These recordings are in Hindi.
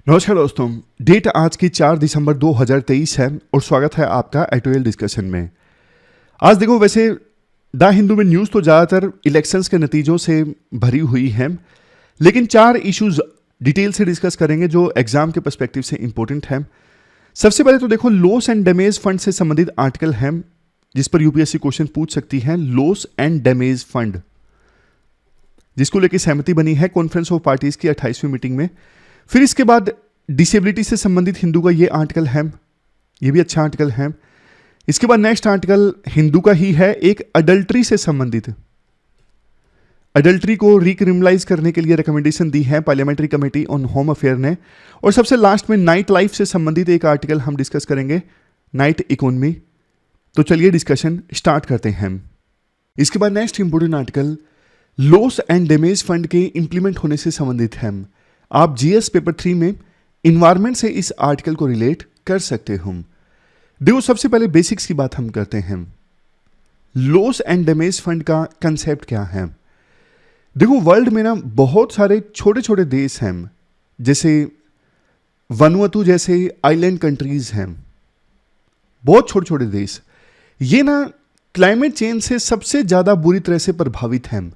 नमस्कार दोस्तों। डेट आज की 4 दिसंबर 2023 है और स्वागत है आपका एटोएल डिस्कशन में। आज देखो, वैसे द हिंदू में न्यूज़ तो ज़्यादातर इलेक्शंस के नतीजों से भरी हुई है, लेकिन 4 इश्यूज डिटेल से डिस्कस करेंगे जो एग्जाम के पर्सपेक्टिव से इंपॉर्टेंट है। सबसे पहले तो देखो, लॉस एंड डैमेज फंड से संबंधित आर्टिकल है जिस पर यूपीएससी क्वेश्चन पूछ सकती है। लॉस एंड डैमेज फंड, जिसको लेकर सहमति बनी है कॉन्फ्रेंस ऑफ पार्टीज की 28वीं मीटिंग में। फिर इसके बाद डिसेबिलिटी से संबंधित हिंदू का ये आर्टिकल है, ये भी अच्छा आर्टिकल है। इसके बाद नेक्स्ट आर्टिकल हिंदू का ही है, एक अडल्ट्री से संबंधित। अडल्ट्री को रिक्रिमिनलाइज करने के लिए रिकमेंडेशन दी है parliamentary committee on home affair ने। और सबसे लास्ट में नाइट लाइफ से संबंधित एक आर्टिकल हम डिस्कस करेंगे, नाइट इकोनॉमी। तो चलिए डिस्कशन स्टार्ट करते हैं। इसके बाद next important article loss and damage fund के इंप्लीमेंट होने से संबंधित है। आप जीएस पेपर 3 में इन्वायरमेंट से इस आर्टिकल को रिलेट कर सकते हो। देखो, सबसे पहले बेसिक्स की बात हम करते हैं। लॉस एंड डैमेज फंड का कंसेप्ट क्या है? देखो, वर्ल्ड में ना बहुत सारे छोटे छोटे देश हैं, जैसे वनुअतु जैसे आइलैंड कंट्रीज हैं, बहुत छोटे छोटे देश। ये ना क्लाइमेट चेंज से सबसे ज्यादा बुरी तरह से प्रभावित हैं,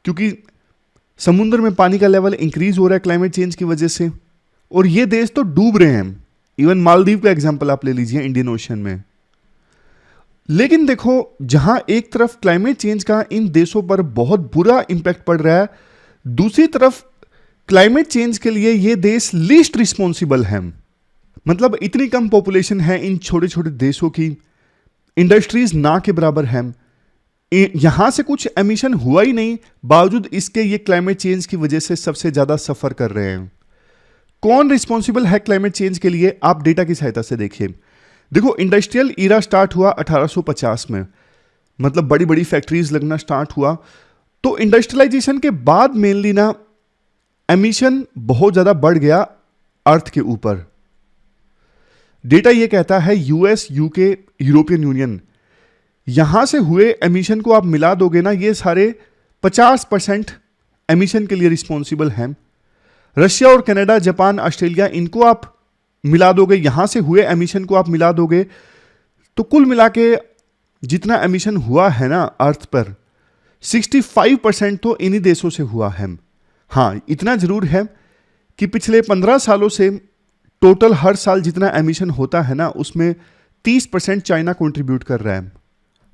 क्योंकि समुद्र में पानी का लेवल इंक्रीज हो रहा है क्लाइमेट चेंज की वजह से, और ये देश तो डूब रहे हैं। इवन मालदीव का एग्जांपल आप ले लीजिए इंडियन ओशन में। लेकिन देखो, जहां एक तरफ क्लाइमेट चेंज का इन देशों पर बहुत बुरा इंपैक्ट पड़ रहा है, दूसरी तरफ क्लाइमेट चेंज के लिए ये देश लीस्ट रिस्पॉन्सिबल है। मतलब इतनी कम पॉपुलेशन है इन छोटे छोटे देशों की, इंडस्ट्रीज ना के बराबर है, यहां से कुछ एमिशन हुआ ही नहीं, बावजूद इसके ये क्लाइमेट चेंज की वजह से सबसे ज्यादा सफर कर रहे हैं। कौन रिस्पॉन्सिबल है क्लाइमेट चेंज के लिए? आप डेटा की सहायता से देखिए। देखो, इंडस्ट्रियल ईरा स्टार्ट हुआ 1850 में, मतलब बड़ी बड़ी फैक्ट्रीज लगना स्टार्ट हुआ। तो इंडस्ट्रियलाइजेशन के बाद मेनली ना एमिशन बहुत ज्यादा बढ़ गया अर्थ के ऊपर। डेटा ये कहता है यूएस, यूके, यूरोपियन यूनियन, यहां से हुए एमिशन को आप मिला दोगे ना, ये सारे 50% एमिशन के लिए रिस्पॉन्सिबल हैं। रशिया और कनाडा, जापान, ऑस्ट्रेलिया, इनको आप मिला दोगे, यहां से हुए एमिशन को आप मिला दोगे, तो कुल मिला के जितना एमिशन हुआ है ना अर्थ पर, 65% तो इन्हीं देशों से हुआ है। हाँ, इतना जरूर है कि पिछले 15 सालों से टोटल हर साल जितना एमिशन होता है ना, उसमें 30% चाइना कंट्रीब्यूट कर रहा है।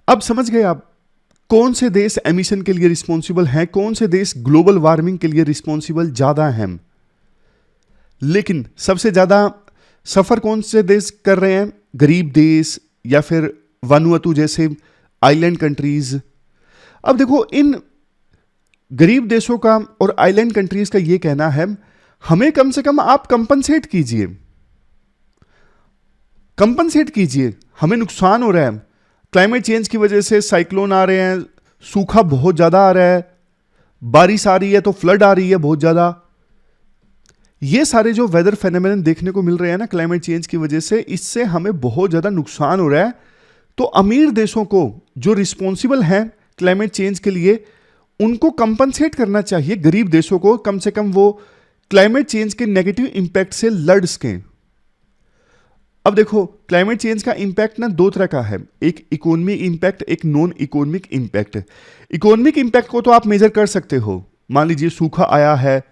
अब समझ गए आप कौन से देश एमिशन के लिए रिस्पॉन्सिबल हैं, कौन से देश ग्लोबल वार्मिंग के लिए रिस्पॉन्सिबल ज्यादा हैं। लेकिन सबसे ज्यादा सफर कौन से देश कर रहे हैं? गरीब देश या फिर वनुअतु जैसे आइलैंड कंट्रीज। अब देखो, इन गरीब देशों का और आइलैंड कंट्रीज का यह कहना है, हमें कम से कम आप कंपनसेट कीजिए, कंपनसेट कीजिए, हमें नुकसान हो रहा है, क्लाइमेट चेंज की वजह से साइक्लोन आ रहे हैं, सूखा बहुत ज्यादा आ रहा है, बारिश आ रही है तो फ्लड आ रही है बहुत ज्यादा। ये सारे जो वेदर फेनोमेनन देखने को मिल रहे हैं ना क्लाइमेट चेंज की वजह से, इससे हमें बहुत ज्यादा नुकसान हो रहा है। तो अमीर देशों को जो रिस्पॉन्सिबल हैं क्लाइमेट चेंज के लिए, उनको कंपनसेट करना चाहिए। गरीब देशों को कम से कम वो क्लाइमेट चेंज के नेगेटिव इंपैक्ट से लड़ सकें। अब देखो, क्लाइमेट चेंज का इंपैक्ट ना दो तरह का है, एक इकोनॉमिक इंपैक्ट, एक non economic impact. Economic impact को तो आप मेजर कर सकते हो, मान लीजिए सूखा आया है,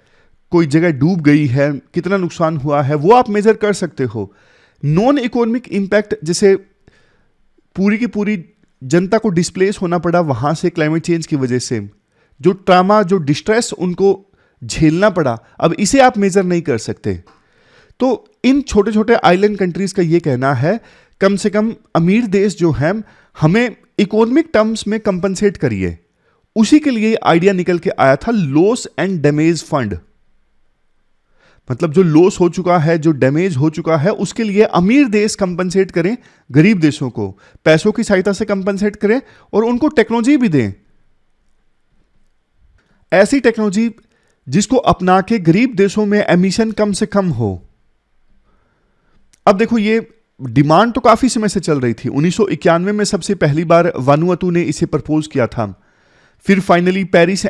कोई जगह डूब गई है, कितना नुकसान हुआ है, वो आप मेजर कर सकते हो। नॉन इकोनॉमिक इंपैक्ट, जैसे पूरी की पूरी जनता को डिस्प्लेस होना पड़ा वहां से क्लाइमेट चेंज की वजह से, जो ट्रामा, जो डिस्ट्रेस उनको झेलना पड़ा, अब इसे आप मेजर नहीं कर सकते। तो इन छोटे छोटे आइलैंड कंट्रीज का यह कहना है, कम से कम अमीर देश जो हैं, हमें इकोनॉमिक टर्म्स में कंपनसेट करिए। उसी के लिए आइडिया निकल के आया था लॉस एंड डैमेज फंड। मतलब जो लॉस हो चुका है, जो डैमेज हो चुका है, उसके लिए अमीर देश कंपनसेट करें, गरीब देशों को पैसों की सहायता से कंपनसेट करें और उनको टेक्नोलॉजी भी दें, ऐसी टेक्नोलॉजी जिसको अपना के गरीब देशों में एमिशन कम से कम हो। अब देखो, ये डिमांड तो काफी समय से चल रही थी। 1991 में सबसे पहली बार वानुअतु ने इसे प्रपोज किया था, फिर finally Paris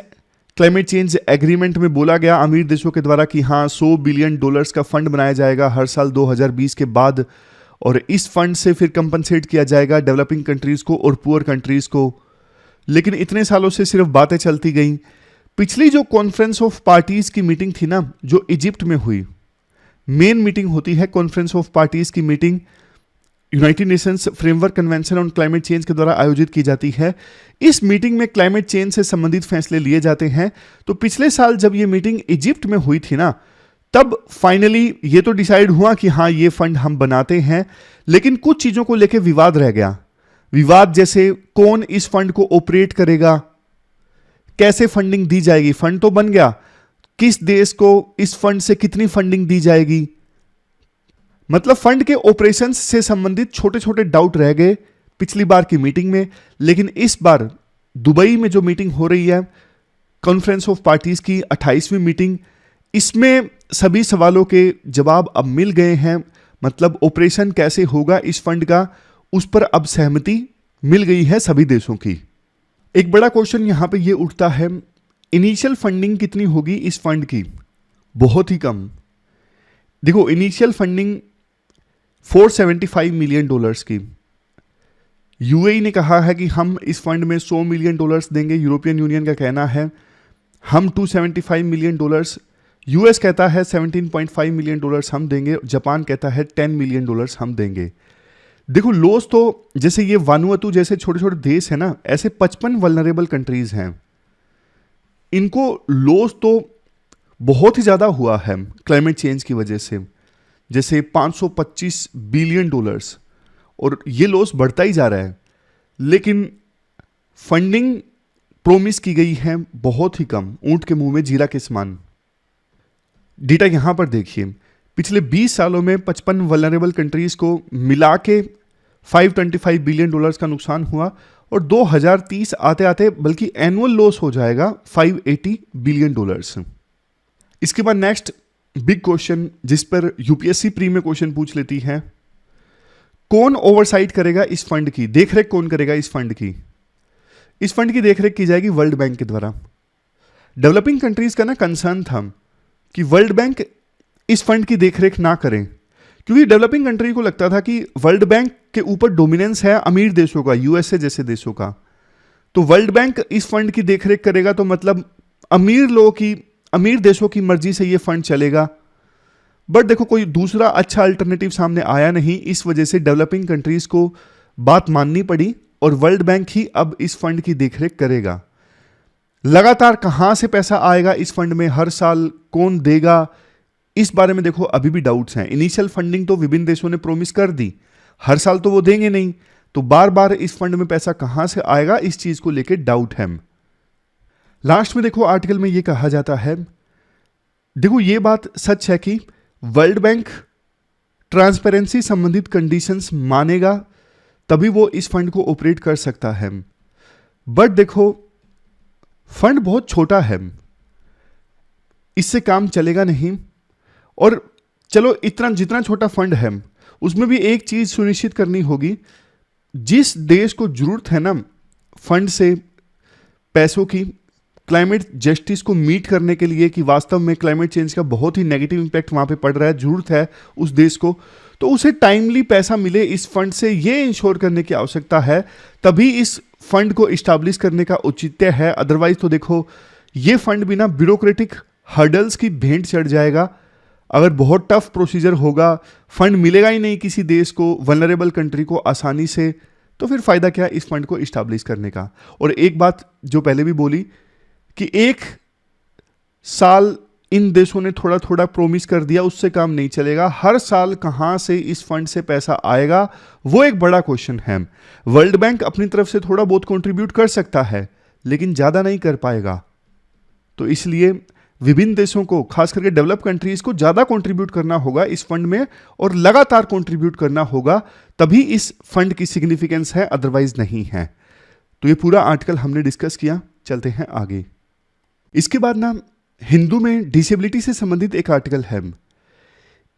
climate change agreement में बोला गया अमीर देशों के द्वारा कि हाँ $100 बिलियन का फंड बनाया जाएगा हर साल 2020 के बाद, और इस फंड से फिर कंपनसेट किया जाएगा डेवलपिंग कंट्रीज को और पुअर कंट्रीज को। लेकिन इतने सालों से सिर्फ बातें चलती गई। पिछली जो कॉन्फ्रेंस ऑफ पार्टीज की मीटिंग थी ना, जो इजिप्ट में हुई, मेन मीटिंग होती है कॉन्फ्रेंस ऑफ पार्टीज की meeting, United Nations framework convention on climate change के द्वारा आयोजित की जाती है। इस मीटिंग में क्लाइमेट चेंज से संबंधित फैसले लिए जाते हैं। तो पिछले साल जब ये मीटिंग इजिप्ट में हुई थी ना, तब फाइनली ये तो डिसाइड हुआ कि हाँ ये फंड हम बनाते हैं, लेकिन कुछ चीजों को लेकर विवाद रह गया। विवाद जैसे कौन इस फंड को ऑपरेट करेगा, कैसे फंडिंग दी जाएगी, फंड तो बन गया, किस देश को इस फंड से कितनी फंडिंग दी जाएगी, मतलब फंड के ऑपरेशंस से संबंधित छोटे छोटे डाउट रह गए पिछली बार की मीटिंग में। लेकिन इस बार दुबई में जो मीटिंग हो रही है कॉन्फ्रेंस ऑफ पार्टीज की 28वीं मीटिंग, इसमें सभी सवालों के जवाब अब मिल गए हैं। मतलब ऑपरेशन कैसे होगा इस फंड का, उस पर अब सहमति मिल गई है सभी देशों की। एक बड़ा क्वेश्चन यहां पे ये उठता है, इनिशियल फंडिंग कितनी होगी इस फंड की? बहुत ही कम। देखो इनिशियल फंडिंग $475 मिलियन की। यूएई ने कहा है कि हम इस फंड में $100 मिलियन देंगे, यूरोपियन यूनियन का कहना है हम $275 मिलियन, यूएस कहता है $17.5 मिलियन हम देंगे, जापान कहता है $10 मिलियन हम देंगे। देखो लॉस तो जैसे ये वानुअतु जैसे छोटे छोटे देश है ना, ऐसे 55 वल्नरेबल कंट्रीज हैं, इनको लॉस तो बहुत ही ज्यादा हुआ है क्लाइमेट चेंज की वजह से, जैसे $525 बिलियन, और ये लॉस बढ़ता ही जा रहा है। लेकिन फंडिंग प्रोमिस की गई है बहुत ही कम, ऊंट के मुंह में जीरा के समान। डेटा यहां पर देखिए, पिछले 20 सालों में 55 वल्नरेबल कंट्रीज को मिला के $525 बिलियन का नुकसान हुआ, और 2030 आते आते बल्कि एनुअल लॉस हो जाएगा $580 बिलियन। इसके बाद नेक्स्ट बिग क्वेश्चन जिस पर यूपीएससी प्री में क्वेश्चन पूछ लेती है, कौन ओवरसाइट करेगा इस फंड की, देखरेख कौन करेगा इस फंड की? इस फंड की देखरेख की जाएगी वर्ल्ड बैंक के द्वारा। डेवलपिंग कंट्रीज का ना कंसर्न था कि वर्ल्ड बैंक इस फंड की देखरेख ना करें, क्योंकि डेवलपिंग कंट्री को लगता था कि वर्ल्ड बैंक के ऊपर डोमिनेंस है अमीर देशों का, यूएसए जैसे देशों का। तो वर्ल्ड बैंक इस फंड की देखरेख करेगा तो मतलब अमीर देशों की मर्जी से ये फंड चलेगा। बट देखो कोई दूसरा अच्छा अल्टरनेटिव सामने आया नहीं, इस वजह से डेवलपिंग कंट्रीज को बात माननी पड़ी और वर्ल्ड बैंक ही अब इस फंड की देखरेख करेगा। लगातार कहां से पैसा आएगा इस फंड में, हर साल कौन देगा, इस बारे में देखो अभी भी डाउट्स हैं। इनिशियल फंडिंग तो विभिन्न देशों ने प्रोमिस कर दी, हर साल तो वो देंगे नहीं, तो बार बार इस फंड में पैसा कहां से आएगा इस चीज को लेकर डाउट है। लास्ट में देखो आर्टिकल में ये कहा जाता है, देखो ये बात सच है कि वर्ल्ड बैंक ट्रांसपेरेंसी संबंधित कंडीशंस मानेगा तभी वो इस फंड को ऑपरेट कर सकता है। बट देखो फंड बहुत छोटा है, इससे काम चलेगा नहीं। और चलो इतना जितना छोटा फंड है उसमें भी एक चीज सुनिश्चित करनी होगी, जिस देश को जरूरत है ना फंड से पैसों की, क्लाइमेट जस्टिस को मीट करने के लिए कि वास्तव में क्लाइमेट चेंज का बहुत ही नेगेटिव इंपैक्ट वहां पे पड़ रहा है, जरूरत है उस देश को, तो उसे टाइमली पैसा मिले इस फंड से, ये इंश्योर करने की आवश्यकता है। तभी इस फंड को इस्टेब्लिश करने का औचित्य है। अदरवाइज तो देखो ये फंड भी ना ब्यूरोक्रेटिक हर्डल्स की भेंट चढ़ जाएगा। अगर बहुत टफ प्रोसीजर होगा, फंड मिलेगा ही नहीं किसी देश को, वल्नरेबल कंट्री को आसानी से, तो फिर फायदा क्या इस फंड को इस्टेब्लिश करने का। और एक बात जो पहले भी बोली कि एक साल इन देशों ने थोड़ा थोड़ा प्रोमिस कर दिया, उससे काम नहीं चलेगा। हर साल कहां से इस फंड से पैसा आएगा वो एक बड़ा क्वेश्चन है। वर्ल्ड बैंक अपनी तरफ से थोड़ा बहुत कंट्रीब्यूट कर सकता है लेकिन ज्यादा नहीं कर पाएगा, तो इसलिए विभिन्न देशों को, खास करके डेवलप कंट्रीज को ज्यादा कंट्रीब्यूट करना होगा इस फंड में, और लगातार कंट्रीब्यूट करना होगा, तभी इस फंड की सिग्निफिकेंस है, अदरवाइज नहीं है। तो ये पूरा आर्टिकल हमने डिस्कस किया, चलते हैं आगे। इसके बाद ना हिंदू में डिसेबिलिटी से संबंधित एक आर्टिकल है।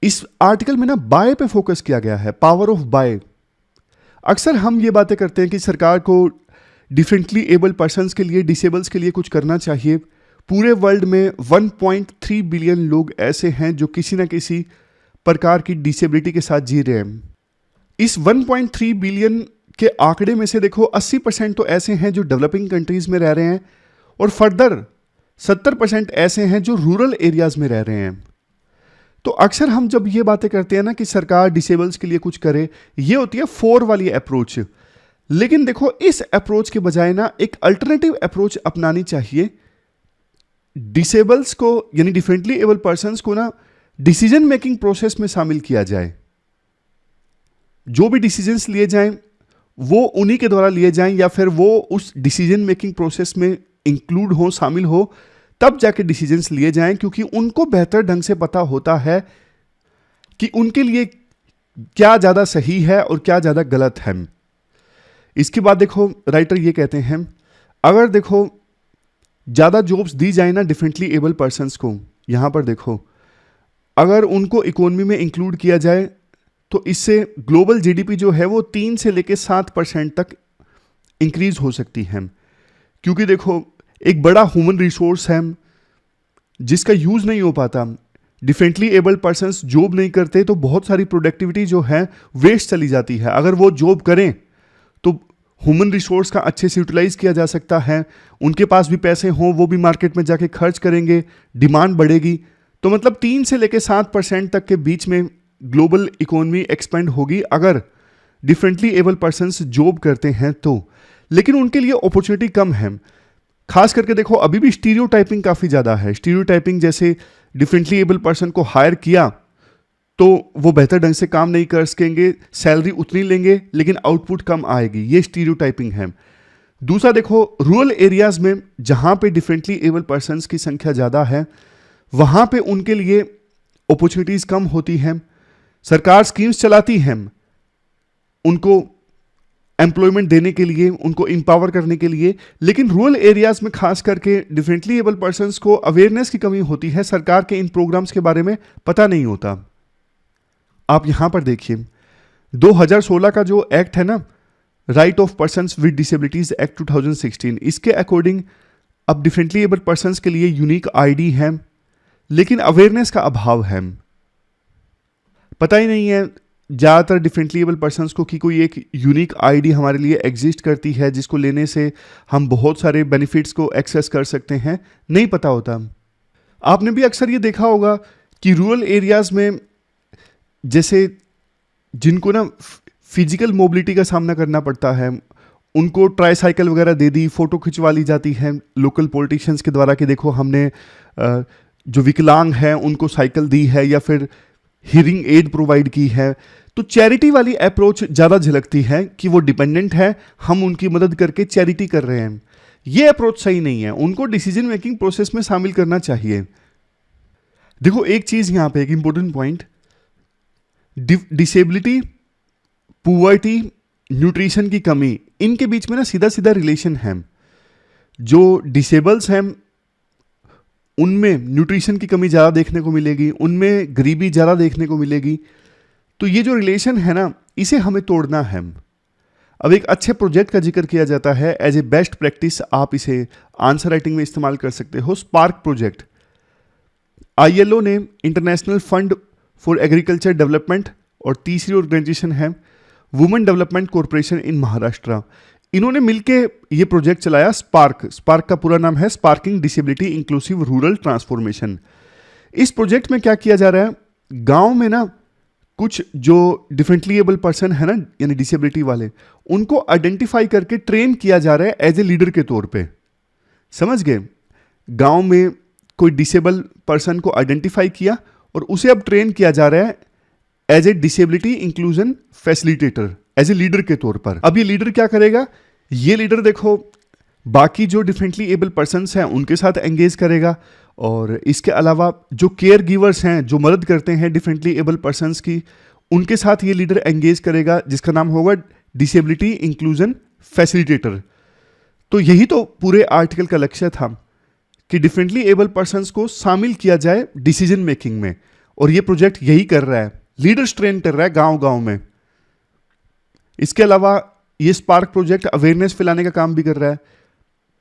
इस आर्टिकल में ना बाय पे फोकस किया गया है, पावर ऑफ बाय। अक्सर हम ये बातें करते हैं कि सरकार को डिफरेंटली एबल पर्सन्स के लिए, डिसेबल्स के लिए कुछ करना चाहिए, पूरे वर्ल्ड में 1.3 बिलियन लोग ऐसे हैं जो किसी ना किसी प्रकार की डिसेबिलिटी के साथ जी रहे हैं। इस 1.3 बिलियन के आंकड़े में से देखो 80% तो ऐसे हैं जो डेवलपिंग कंट्रीज में रह रहे हैं और फर्दर 70% ऐसे हैं जो रूरल एरियाज में रह रहे हैं। तो अक्सर हम जब ये बातें करते हैं ना कि सरकार डिसेबल्स के लिए कुछ करे, ये होती है 4 वाली अप्रोच। लेकिन देखो इस अप्रोच के बजाय ना एक अल्टरनेटिव अप्रोच अपनानी चाहिए। डिसेबल्स को यानी डिफरेंटली एबल पर्सन्स को ना डिसीजन मेकिंग प्रोसेस में शामिल किया जाए। जो भी डिसीजंस लिए जाएं वो उन्हीं के द्वारा लिए जाएं या फिर वो उस डिसीजन मेकिंग प्रोसेस में इंक्लूड हो, शामिल हो, तब जाके डिसीजंस लिए जाएं, क्योंकि उनको बेहतर ढंग से पता होता है कि उनके लिए क्या ज़्यादा सही है और क्या ज़्यादा गलत है। इसके बाद देखो राइटर ये कहते हैं, अगर देखो ज़्यादा जॉब्स दी जाए ना डिफरेंटली एबल पर्सन्स को, यहाँ पर देखो अगर उनको इकोनॉमी में इंक्लूड किया जाए तो इससे ग्लोबल जीडीपी जो है वो 3 से लेकर 7% तक इंक्रीज हो सकती है। क्योंकि देखो एक बड़ा ह्यूमन रिसोर्स है जिसका यूज नहीं हो पाता। डिफरेंटली एबल्ड पर्सन्स जॉब नहीं करते तो बहुत सारी प्रोडक्टिविटी जो है वेस्ट चली जाती है। अगर वो जॉब करें तो ह्यूमन रिसोर्स का अच्छे से यूटिलाइज किया जा सकता है, उनके पास भी पैसे हों, वो भी मार्केट में जाके खर्च करेंगे, डिमांड बढ़ेगी। तो मतलब 3 से लेकर 7% तक के बीच में ग्लोबल इकोनॉमी एक्सपेंड होगी अगर डिफरेंटली एबल पर्सन्स जॉब करते हैं तो। लेकिन उनके लिए अपॉर्चुनिटी कम है। खास करके देखो अभी भी स्टीरियोटाइपिंग काफ़ी ज़्यादा है। स्टीरियोटाइपिंग जैसे डिफरेंटली एबल पर्सन को हायर किया तो वो बेहतर ढंग से काम नहीं कर सकेंगे, सैलरी उतनी लेंगे लेकिन आउटपुट कम आएगी, ये स्टीरियोटाइपिंग है। दूसरा देखो रूरल एरियाज में जहाँ पे डिफरेंटली एबल पर्सन्स की संख्या ज़्यादा है वहाँ पे उनके लिए अपॉर्चुनिटीज़ कम होती हैं। सरकार स्कीम्स चलाती हैं उनको एम्प्लॉयमेंट देने के लिए, उनको इंपावर करने के लिए, लेकिन रूरल एरियाज में खास करके डिफरेंटली एबल पर्सन्स को अवेयरनेस की कमी होती है, सरकार के इन प्रोग्राम्स के बारे में पता नहीं होता। आप यहां पर देखिए 2016 का जो एक्ट है ना, right of persons with disabilities act 2016, इसके अकॉर्डिंग अब डिफरेंटली एबल पर्सन्स के लिए यूनिक आईडी है, लेकिन अवेयरनेस का अभाव है। पता ही नहीं है ज़्यादातर डिफरेंटली एबल पर्सन्स को कि कोई एक यूनिक आईडी हमारे लिए एग्जिस्ट करती है जिसको लेने से हम बहुत सारे बेनिफिट्स को एक्सेस कर सकते हैं, नहीं पता होता। आपने भी अक्सर ये देखा होगा कि रूरल एरियाज में जैसे जिनको ना फिजिकल मोबिलिटी का सामना करना पड़ता है, उनको ट्राईसाइकिल वगैरह दे दी, फ़ोटो खिंचवा ली जाती है लोकल पॉलिटिशियंस के द्वारा कि देखो हमने जो विकलांग हैं उनको साइकिल दी है या फिर हियरिंग एड प्रोवाइड की है। तो चैरिटी वाली अप्रोच ज़्यादा झलकती है कि वो डिपेंडेंट है, हम उनकी मदद करके चैरिटी कर रहे हैं। ये अप्रोच सही नहीं है, उनको डिसीजन मेकिंग प्रोसेस में शामिल करना चाहिए। देखो एक चीज़ यहाँ पे एक important point, disability, poverty, nutrition की कमी, इनके बीच में ना सीधा सीधा रिलेशन है। जो डिसेबल्स हैं उनमें न्यूट्रिशन की कमी ज़्यादा देखने को मिलेगी, उनमें गरीबी ज़्यादा देखने को मिलेगी। तो ये जो रिलेशन है ना, इसे हमें तोड़ना है। अब एक अच्छे प्रोजेक्ट का जिक्र किया जाता है एज ए बेस्ट प्रैक्टिस, आप इसे आंसर राइटिंग में इस्तेमाल कर सकते हो, स्पार्क प्रोजेक्ट। ILO ने international fund for agriculture development, और तीसरी ऑर्गेनाइजेशन है वुमेन डेवलपमेंट कॉरपोरेशन इन महाराष्ट्र, इन्होंने मिलके ये प्रोजेक्ट चलाया स्पार्क का पूरा नाम है sparking disability inclusive rural transformation. इस प्रोजेक्ट में क्या किया जा रहा है, गांव में ना कुछ जो डिफरेंटली एबल पर्सन है ना यानी डिसेबिलिटी वाले, उनको आइडेंटिफाई करके ट्रेन किया जा रहा है एज ए लीडर के तौर पे। समझ गए, गांव में कोई डिसेबल पर्सन को आइडेंटिफाई किया और उसे अब ट्रेन किया जा रहा है as a disability inclusion facilitator, as a leader के तौर पर। अब ये लीडर क्या करेगा, ये लीडर देखो बाकी जो डिफरेंटली एबल पर्सन्स हैं उनके साथ एंगेज करेगा, और इसके अलावा जो केयर गिवर्स हैं जो मदद करते हैं डिफरेंटली एबल पर्सन्स की, उनके साथ ये लीडर एंगेज करेगा जिसका नाम होगा डिसेबिलिटी इंक्लूजन फैसिलिटेटर। तो यही तो पूरे आर्टिकल का लक्ष्य था कि डिफरेंटली एबल पर्सन्स को शामिल किया जाए डिसीजन मेकिंग में, और ये प्रोजेक्ट यही कर रहा है, लीडर्स ट्रेन कर रहा है गांव गांव में। इसके अलावा ये स्पार्क प्रोजेक्ट अवेयरनेस फैलाने का काम भी कर रहा है।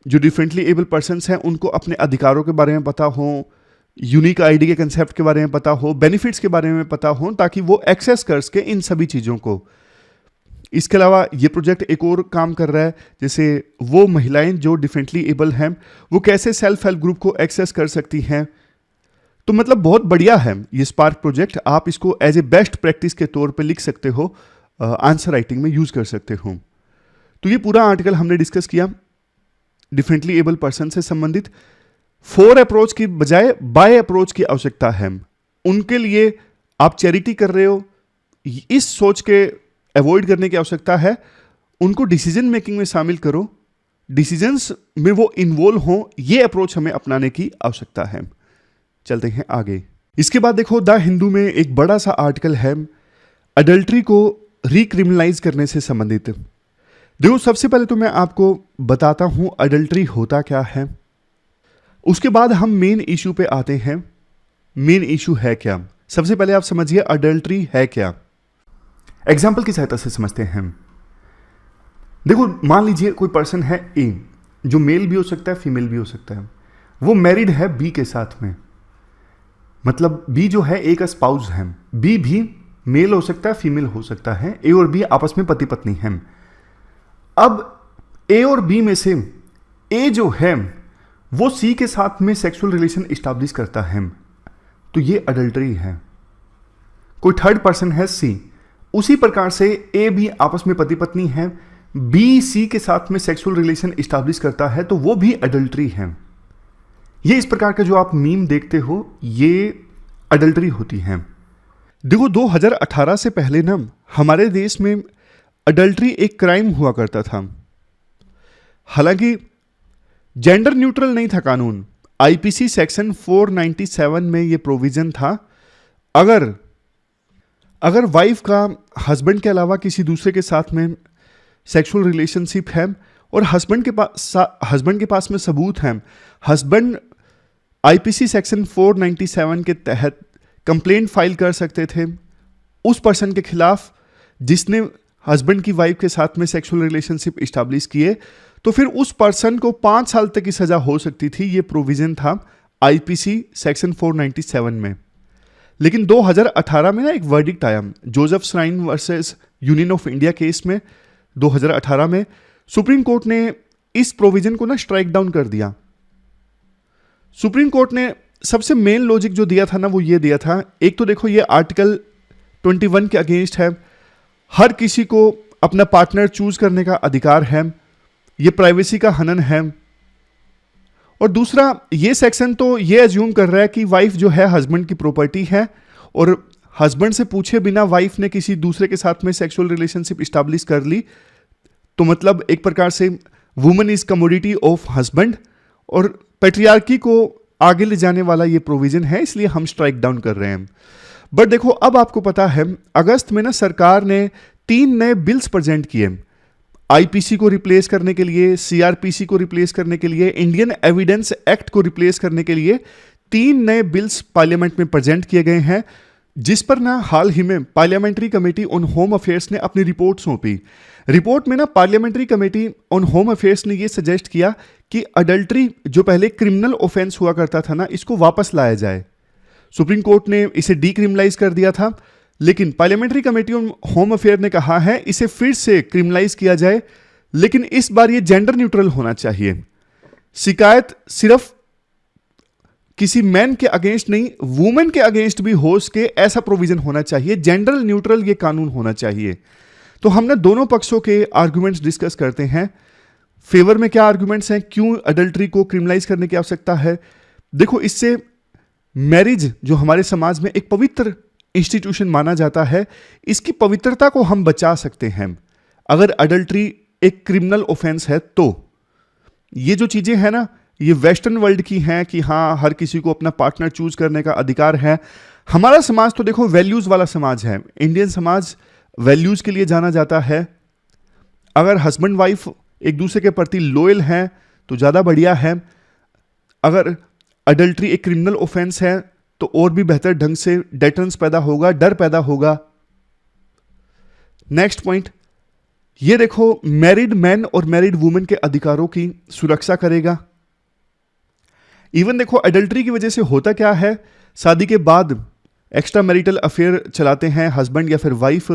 जो डिफरेंटली एबल पर्सन्स हैं उनको अपने अधिकारों के बारे में पता हो, यूनिक आईडी के कंसेप्ट के बारे में पता हो, बेनिफिट्स के बारे में पता हो, ताकि वो एक्सेस कर सके इन सभी चीज़ों को। इसके अलावा ये प्रोजेक्ट एक और काम कर रहा है, जैसे वो महिलाएं जो डिफरेंटली एबल हैं वो कैसे सेल्फ हेल्प ग्रुप को एक्सेस कर सकती हैं। तो मतलब बहुत बढ़िया है ये स्पार्क प्रोजेक्ट। आप इसको एज ए बेस्ट प्रैक्टिस के तौर पे लिख सकते हो, आंसर राइटिंग में यूज कर सकते हो। तो ये पूरा आर्टिकल हमने डिस्कस किया डिफरेंटली एबल पर्सन से संबंधित। 4 अप्रोच की बजाय बाय अप्रोच की आवश्यकता है। उनके लिए आप चैरिटी कर रहे हो, इस सोच के अवॉइड करने की आवश्यकता है। उनको डिसीजन मेकिंग में शामिल करो, डिसीजंस में वो इन्वॉल्व हो, ये अप्रोच हमें अपनाने की आवश्यकता है। चलते हैं आगे। इसके बाद देखो द हिंदू में एक बड़ा सा आर्टिकल है अडल्ट्री को रिक्रिमिनलाइज करने से संबंधित। देखो सबसे पहले तो मैं आपको बताता हूं अडल्ट्री होता क्या है, उसके बाद हम मेन इशू पे आते हैं। मेन इशू है क्या, सबसे पहले आप समझिए अडल्ट्री है क्या। एग्जाम्पल की सहायता से समझते हैं। देखो मान लीजिए कोई पर्सन है ए, जो मेल भी हो सकता है फीमेल भी हो सकता है, वो मैरिड है बी के साथ में, मतलब बी जो है ए का स्पाउस है। बी भी मेल हो सकता है फीमेल हो सकता है, ए और बी आपस में पति पत्नी हैं। अब ए और बी में से ए जो है वो सी के साथ में सेक्सुअल रिलेशन इस्टेब्लिश करता है, तो ये अडल्टरी है। कोई थर्ड पर्सन है सी, उसी प्रकार से ए बी आपस में पति पत्नी है, बी सी के साथ में सेक्सुअल रिलेशन इस्टेब्लिश करता है, तो वो भी अडल्टरी है। ये इस प्रकार का जो आप मीम देखते हो ये अडल्टरी होती है। देखो 2018 से पहले ना हमारे देश में अडल्टरी एक क्राइम हुआ करता था। हालांकि जेंडर न्यूट्रल नहीं था कानून। आईपीसी सेक्शन 497 में ये प्रोविजन था, अगर वाइफ का हस्बैंड के अलावा किसी दूसरे के साथ में सेक्सुअल रिलेशनशिप है और हस्बैंड के पास में सबूत है, हस्बैंड आईपीसी सेक्शन 497 के तहत कंप्लेंट फाइल कर सकते थे उस पर्सन के खिलाफ जिसने हस्बैंड की वाइफ के साथ में सेक्सुअल रिलेशनशिप इस्टेब्लिश किए, तो फिर उस पर्सन को 5 साल तक की सजा हो सकती थी। ये प्रोविजन था आईपीसी सेक्शन 497 में। लेकिन 2018 में ना एक वर्डिक्ट आया, Joseph shrine versus union of India case में 2018 में सुप्रीम कोर्ट ने इस प्रोविजन को ना स्ट्राइक डाउन कर दिया। सुप्रीम कोर्ट ने सबसे मेन लॉजिक जो दिया था ना वो ये दिया था, एक तो देखो ये आर्टिकल 21 के अगेंस्ट है, हर किसी को अपना पार्टनर चूज करने का अधिकार है, ये प्राइवेसी का हनन है। और दूसरा ये सेक्शन तो ये अज्यूम कर रहा है कि वाइफ जो है हस्बैंड की प्रॉपर्टी है और हस्बैंड से पूछे बिना वाइफ ने किसी दूसरे के साथ में सेक्सुअल रिलेशनशिप इस्टेब्लिश कर ली, तो मतलब एक प्रकार से woman is commodity of husband, और पैट्रियार्की को आगे ले जाने वाला ये प्रोविजन है, इसलिए हम स्ट्राइक डाउन कर रहे हैं। बट देखो अब आपको पता है अगस्त में ना सरकार ने 3 नए बिल्स प्रेजेंट किए, आईपीसी को रिप्लेस करने के लिए, सीआरपीसी को रिप्लेस करने के लिए, इंडियन एविडेंस एक्ट को रिप्लेस करने के लिए 3 नए बिल्स पार्लियामेंट में प्रेजेंट किए गए हैं, जिस पर ना हाल ही में parliamentary committee on home affairs ने अपनी रिपोर्ट सौंपी। रिपोर्ट में ना parliamentary committee on home affairs ने यह सजेस्ट किया कि अडल्ट्री जो पहले क्रिमिनल ऑफेंस हुआ करता था ना, इसको वापस लाया जाए। सुप्रीम कोर्ट ने इसे डीक्रिमिनलाइज कर दिया था, लेकिन parliamentary committee on home affair ने कहा है इसे फिर से क्रिमिनलाइज किया जाए, लेकिन इस बार ये जेंडर न्यूट्रल होना चाहिए। शिकायत सिर्फ किसी मैन के अगेंस्ट नहीं, वुमेन के अगेंस्ट भी हो सके ऐसा प्रोविजन होना चाहिए, जेंडर न्यूट्रल ये कानून होना चाहिए। तो हमने दोनों पक्षों के आर्गुमेंट्स डिस्कस करते हैं। फेवर में क्या आर्गुमेंट्स हैं, क्यों अडल्ट्री को क्रिमिनलाइज करने की आवश्यकता है। देखो इससे मैरिज जो हमारे समाज में एक पवित्र इंस्टीट्यूशन माना जाता है, इसकी पवित्रता को हम बचा सकते हैं। अगर अडल्ट्री एक क्रिमिनल ऑफेंस है तो ये जो चीजें हैं ना, ये वेस्टर्न वर्ल्ड की हैं कि हाँ हर किसी को अपना पार्टनर चूज करने का अधिकार है। हमारा समाज तो देखो वैल्यूज वाला समाज है, इंडियन समाज वैल्यूज के लिए जाना जाता है। अगर हस्बैंड वाइफ एक दूसरे के प्रति लॉयल हैं तो ज्यादा बढ़िया है। अगर अडल्ट्री एक क्रिमिनल ऑफेंस है तो और भी बेहतर ढंग से डेटरेंस पैदा होगा, डर पैदा होगा। नेक्स्ट पॉइंट, ये देखो मैरिड मैन और मैरिड वुमेन के अधिकारों की सुरक्षा करेगा। इवन देखो अडल्ट्री की वजह से होता क्या है, शादी के बाद एक्स्ट्रा मैरिटल अफेयर चलाते हैं हस्बैंड या फिर वाइफ,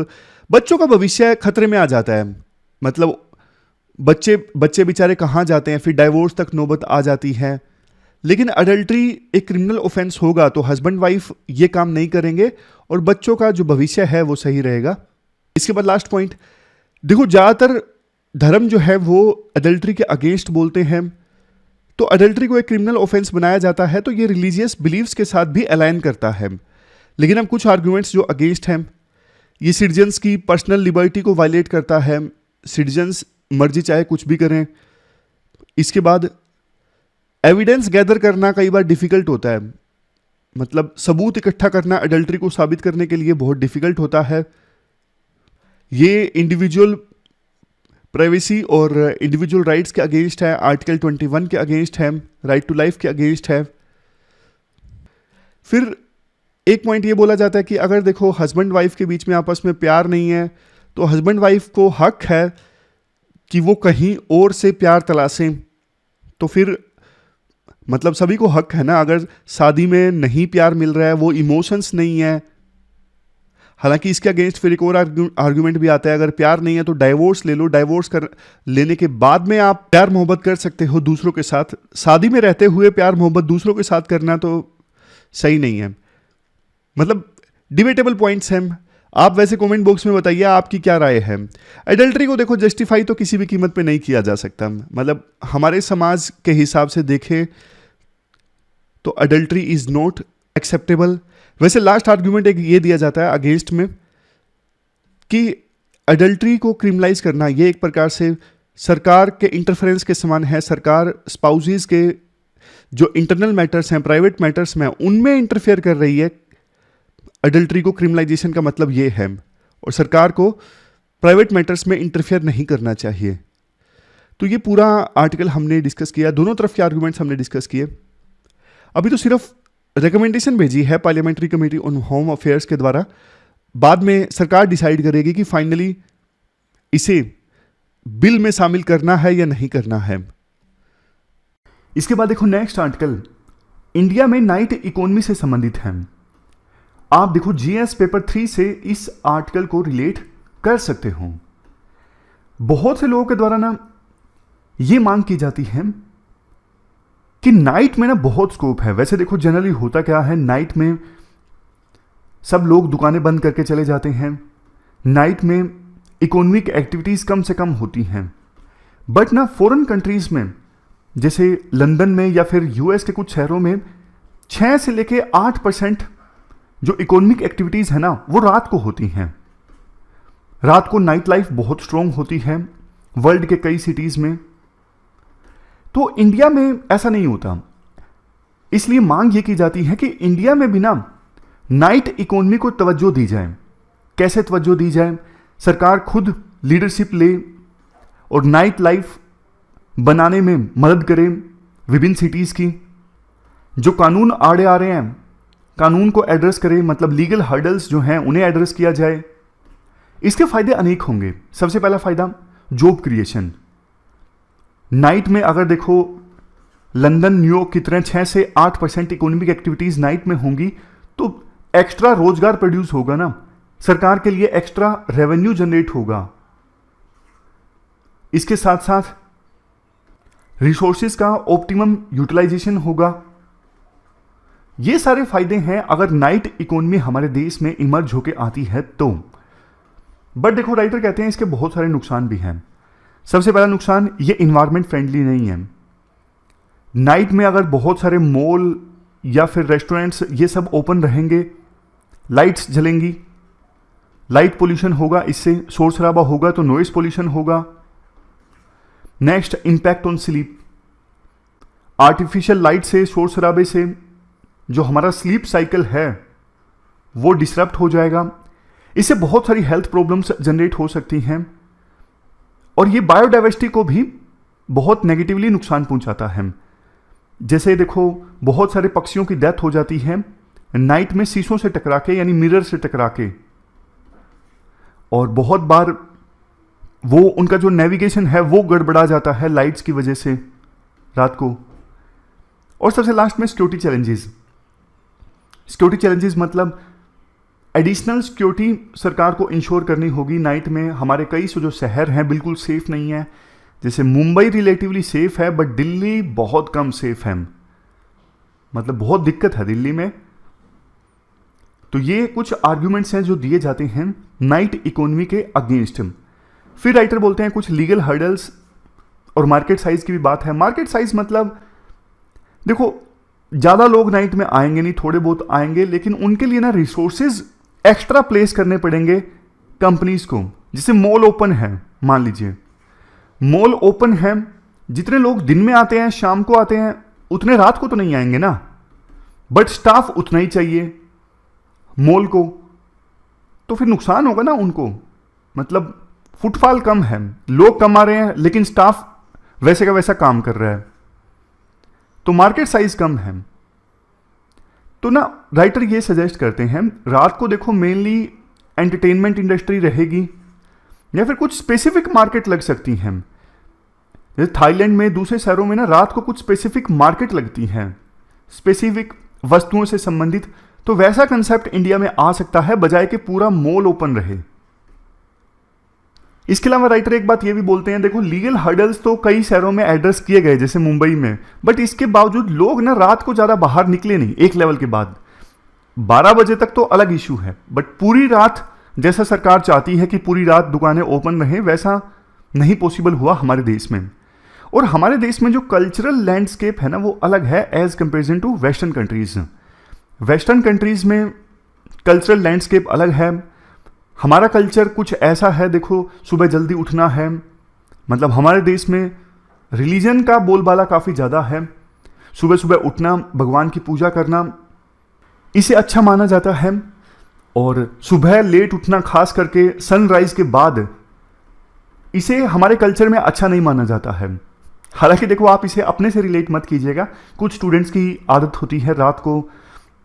बच्चों का भविष्य खतरे में आ जाता है। मतलब बच्चे बच्चे बेचारे कहाँ जाते हैं, फिर डाइवोर्स तक नौबत आ जाती है। लेकिन अडल्ट्री एक क्रिमिनल ऑफेंस होगा तो हस्बैंड वाइफ ये काम नहीं करेंगे और बच्चों का जो भविष्य है वो सही रहेगा। इसके बाद लास्ट पॉइंट देखो, ज़्यादातर धर्म जो है वो अडल्ट्री के अगेंस्ट बोलते हैं, तो अडल्ट्री को एक क्रिमिनल ऑफेंस बनाया जाता है तो ये रिलीजियस बिलीव्स के साथ भी अलाइन करता है। लेकिन अब कुछ आर्ग्यूमेंट्स जो अगेंस्ट हैं, ये सिटीजन्स की पर्सनल लिबर्टी को वायलेट करता है, सिटीजन्स मर्जी चाहे कुछ भी करें। इसके बाद एविडेंस गैदर करना कई बार डिफिकल्ट होता है, मतलब सबूत इकट्ठा करना अडल्ट्री को साबित करने के लिए बहुत डिफिकल्ट होता है। ये इंडिविजुअल प्राइवेसी और इंडिविजुअल राइट्स के अगेंस्ट है, आर्टिकल 21 के अगेंस्ट है, राइट टू लाइफ के अगेंस्ट है। फिर एक पॉइंट ये बोला जाता है कि अगर देखो हस्बैंड वाइफ के बीच में आपस में प्यार नहीं है तो हस्बैंड वाइफ को हक है कि वो कहीं और से प्यार तलाशें। तो फिर मतलब सभी को हक है ना, अगर शादी में नहीं प्यार मिल रहा है, वो इमोशंस नहीं है। हालांकि इसके अगेंस्ट फिर एक और आर्गुमेंट भी आता है, अगर प्यार नहीं है तो डाइवोर्स ले लो, डाइवोर्स कर लेने के बाद में आप प्यार मोहब्बत कर सकते हो दूसरों के साथ। शादी में रहते हुए प्यार मोहब्बत दूसरों के साथ करना तो सही नहीं है। मतलब डिबेटेबल पॉइंट्स हैं। आप वैसे कमेंट बॉक्स में बताइए आपकी क्या राय है। एडल्ट्री को देखो जस्टिफाई तो किसी भी कीमत पे नहीं किया जा सकता, मतलब हमारे समाज के हिसाब से देखें तो अडल्ट्री इज नॉट एक्सेप्टेबल। वैसे लास्ट आर्ग्यूमेंट एक ये दिया जाता है अगेंस्ट में कि अडल्ट्री को क्रिमिनलाइज करना ये एक प्रकार से सरकार के इंटरफेरेंस के समान है। सरकार स्पाउसेस के जो इंटरनल मैटर्स हैं, प्राइवेट मैटर्स में, उनमें इंटरफेयर कर रही है। अडल्ट्री को क्रिमिनलाइजेशन का मतलब ये है, और सरकार को प्राइवेट मैटर्स में इंटरफेयर नहीं करना चाहिए। तो ये पूरा आर्टिकल हमने डिस्कस किया, दोनों तरफ के आर्गुमेंट्स हमने डिस्कस किए। अभी तो सिर्फ रिकमेंडेशन भेजी है parliamentary committee on home affairs के द्वारा, बाद में सरकार डिसाइड करेगी कि फाइनली इसे बिल में शामिल करना है या नहीं करना है। इसके बाद देखो नेक्स्ट आर्टिकल इंडिया में नाइट इकोनॉमी से संबंधित है। आप देखो जीएस पेपर 3 से इस आर्टिकल को रिलेट कर सकते हो। बहुत से लोगों के द्वारा ना ये मांग की जाती है कि नाइट में ना बहुत स्कोप है। वैसे देखो जनरली होता क्या है, नाइट में सब लोग दुकानें बंद करके चले जाते हैं, नाइट में इकोनॉमिक एक्टिविटीज कम से कम होती हैं। बट ना फॉरेन कंट्रीज में जैसे लंदन में या फिर यूएस के कुछ शहरों में 6 से लेके 8% जो इकोनॉमिक एक्टिविटीज है ना वो रात को होती हैं। रात को नाइट लाइफ बहुत स्ट्रांग होती है वर्ल्ड के कई सिटीज में। तो इंडिया में ऐसा नहीं होता, इसलिए मांग ये की जाती है कि इंडिया में भी ना नाइट इकोनॉमी को तवज्जो दी जाए। कैसे तवज्जो दी जाए? सरकार खुद लीडरशिप ले और नाइट लाइफ बनाने में मदद करे। विभिन्न सिटीज की जो कानून आड़े आ रहे हैं, कानून को एड्रेस करे, मतलब लीगल हर्डल्स जो हैं उन्हें एड्रेस किया जाए। इसके फायदे अनेक होंगे। सबसे पहला फायदा जॉब क्रिएशन। नाइट में अगर देखो लंदन न्यूयॉर्क की तरह 6 से 8% इकोनॉमिक एक्टिविटीज नाइट में होंगी तो एक्स्ट्रा रोजगार प्रोड्यूस होगा ना, सरकार के लिए एक्स्ट्रा रेवेन्यू जनरेट होगा। इसके साथ साथ रिसोर्सेज का ऑप्टिमम यूटिलाइजेशन होगा। ये सारे फायदे हैं अगर नाइट इकोनॉमी हमारे देश में इमर्ज होके आती है तो। बट देखो राइटर कहते हैं इसके बहुत सारे नुकसान भी हैं। सबसे पहला नुकसान, ये इन्वायरमेंट फ्रेंडली नहीं है। नाइट में अगर बहुत सारे मॉल या फिर रेस्टोरेंट्स ये सब ओपन रहेंगे, लाइट्स जलेंगी, लाइट पोल्यूशन होगा, इससे शोर शराबा होगा तो नॉइस पोल्यूशन होगा। Next, impact on sleep. Artificial light से, शोर शराबे से जो हमारा स्लीप साइकिल है वो डिसरप्ट हो जाएगा। इससे बहुत सारी हेल्थ प्रॉब्लम्स जनरेट हो सकती हैं और ये बायोडाइवर्सिटी को भी बहुत नेगेटिवली नुकसान पहुंचाता है। जैसे देखो बहुत सारे पक्षियों की डेथ हो जाती है नाइट में शीशों से टकरा के, यानी मिरर से टकरा के। और बहुत बार वो उनका जो नेविगेशन है वो गड़बड़ा जाता है लाइट्स की वजह से रात को। और सबसे लास्ट में सिक्योरिटी चैलेंजेस। सिक्योरिटी चैलेंजेस मतलब एडिशनल सिक्योरिटी सरकार को इंश्योर करनी होगी नाइट में। हमारे कई जो शहर हैं बिल्कुल सेफ नहीं है, जैसे मुंबई रिलेटिवली सेफ है बट दिल्ली बहुत कम सेफ है, मतलब बहुत दिक्कत है दिल्ली में। तो ये कुछ आर्ग्यूमेंट्स हैं जो दिए जाते हैं नाइट इकोनॉमी के अगेंस्ट। फिर राइटर बोलते हैं कुछ लीगल हर्डल्स और मार्केट साइज की भी बात है। मार्केट साइज मतलब देखो ज़्यादा लोग नाइट में आएंगे नहीं, थोड़े बहुत आएंगे, लेकिन उनके लिए ना रिसोर्सेज एक्स्ट्रा प्लेस करने पड़ेंगे कंपनीज को। जैसे मॉल ओपन है, मान लीजिए मॉल ओपन है, जितने लोग दिन में आते हैं शाम को आते हैं उतने रात को तो नहीं आएंगे ना, बट स्टाफ उतना ही चाहिए मॉल को, तो फिर नुकसान होगा ना उनको। मतलब फुटफॉल कम है, लोग कम आ रहे हैं लेकिन स्टाफ वैसे का वैसा काम कर रहा है, तो मार्केट साइज कम है। तो ना राइटर ये सजेस्ट करते हैं रात को देखो मेनली एंटरटेनमेंट इंडस्ट्री रहेगी या फिर कुछ स्पेसिफिक मार्केट लग सकती हैं। जैसे थाईलैंड में, दूसरे शहरों में ना रात को कुछ स्पेसिफिक मार्केट लगती हैं स्पेसिफिक वस्तुओं से संबंधित। तो वैसा कंसेप्ट इंडिया में आ सकता है बजाय कि पूरा मॉल ओपन रहे। इसके अलावा राइटर एक बात ये भी बोलते हैं, देखो लीगल हर्डल्स तो कई शहरों में एड्रेस किए गए जैसे मुंबई में, बट इसके बावजूद लोग ना रात को ज़्यादा बाहर निकले नहीं। एक लेवल के बाद 12 बजे तक तो अलग इशू है, बट पूरी रात जैसा सरकार चाहती है कि पूरी रात दुकानें ओपन रहें, वैसा नहीं पॉसिबल हुआ हमारे देश में। और हमारे देश में जो कल्चरल लैंडस्केप है ना वो अलग है as comparison to western countries. Western countries में कल्चरल लैंडस्केप अलग है, हमारा कल्चर कुछ ऐसा है, देखो सुबह जल्दी उठना है, मतलब हमारे देश में रिलीजन का बोलबाला काफ़ी ज़्यादा है। सुबह सुबह उठना, भगवान की पूजा करना, इसे अच्छा माना जाता है। और सुबह लेट उठना, खास करके सनराइज के बाद, इसे हमारे कल्चर में अच्छा नहीं माना जाता है। हालांकि देखो आप इसे अपने से रिलेट मत कीजिएगा, कुछ स्टूडेंट्स की आदत होती है रात को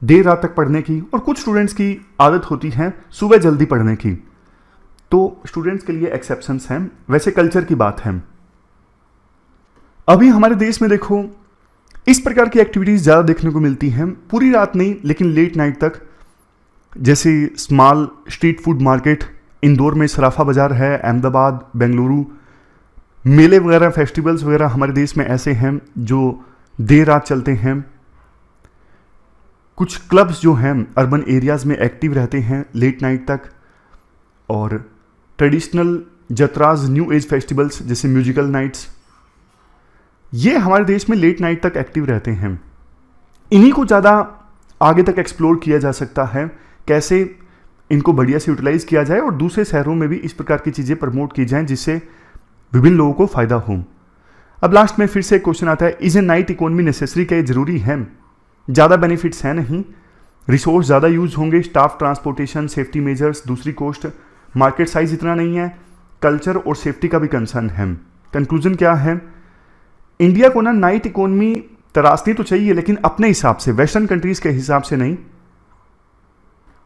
देर रात तक पढ़ने की और कुछ स्टूडेंट्स की आदत होती है सुबह जल्दी पढ़ने की, तो स्टूडेंट्स के लिए एक्सेप्शंस हैं, वैसे कल्चर की बात है। अभी हमारे देश में देखो इस प्रकार की एक्टिविटीज़ ज़्यादा देखने को मिलती हैं, पूरी रात नहीं लेकिन लेट नाइट तक। जैसे small street food market, Indore में सराफा बाज़ार है, अहमदाबाद, बेंगलुरु, मेले वगैरह, फेस्टिवल्स वगैरह हमारे देश में ऐसे हैं जो देर रात चलते हैं। कुछ क्लब्स जो हैं अर्बन एरियाज़ में एक्टिव रहते हैं लेट नाइट तक। और ट्रेडिशनल जत्राज, न्यू एज फेस्टिवल्स जैसे म्यूजिकल नाइट्स, ये हमारे देश में लेट नाइट तक एक्टिव रहते हैं। इन्हीं को ज़्यादा आगे तक एक्सप्लोर किया जा सकता है, कैसे इनको बढ़िया से यूटिलाइज किया जाए और दूसरे शहरों में भी इस प्रकार की चीज़ें प्रमोट की जाएं जिससे विभिन्न लोगों को फ़ायदा हो। अब लास्ट में फिर से एक क्वेश्चन आता है, is a night economy necessary? क्या ये ज़रूरी है? ज़्यादा बेनिफिट्स हैं नहीं, रिसोर्स ज़्यादा यूज होंगे, स्टाफ, ट्रांसपोर्टेशन, सेफ्टी मेजर्स, दूसरी कॉस्ट, मार्केट साइज इतना नहीं है, कल्चर और सेफ्टी का भी कंसर्न है। कंक्लूजन क्या है? इंडिया को ना नाइट इकोनॉमी तराशनी तो चाहिए लेकिन अपने हिसाब से, वेस्टर्न कंट्रीज के हिसाब से नहीं।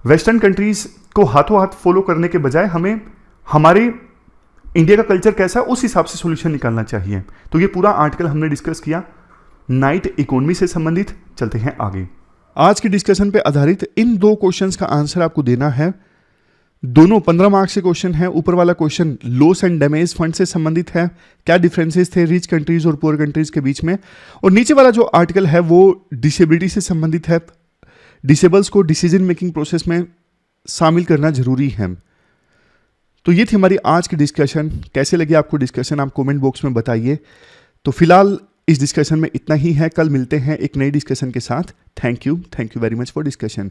वेस्टर्न कंट्रीज को हाथों हाथ फॉलो करने के बजाय हमें हमारे इंडिया का कल्चर कैसा है उस हिसाब से सॉल्यूशन निकालना चाहिए। तो ये पूरा आर्टिकल हमने डिस्कस किया नाइट इकोनॉमी से संबंधित। चलते हैं आगे। आज की डिस्कशन पे आधारित इन दो क्वेश्चंस का आंसर आपको देना है। दोनों 15 मार्क्स के क्वेश्चन है। ऊपर वाला question loss and damage fund से संबंधित है, क्या डिफरेंसेस थे रिच कंट्रीज और पुअर कंट्रीज के बीच में। और नीचे वाला जो आर्टिकल है वो डिसेबिलिटी से संबंधित है, डिसेबल्स को डिसीजन मेकिंग प्रोसेस में शामिल करना जरूरी है। तो ये थी हमारी आज की डिस्कशन। कैसे लगी आपको डिस्कशन आप कमेंट बॉक्स में बताइए। तो फिलहाल इस डिस्कशन में इतना ही है, कल मिलते हैं एक नई डिस्कशन के साथ। Thank you very much for discussion.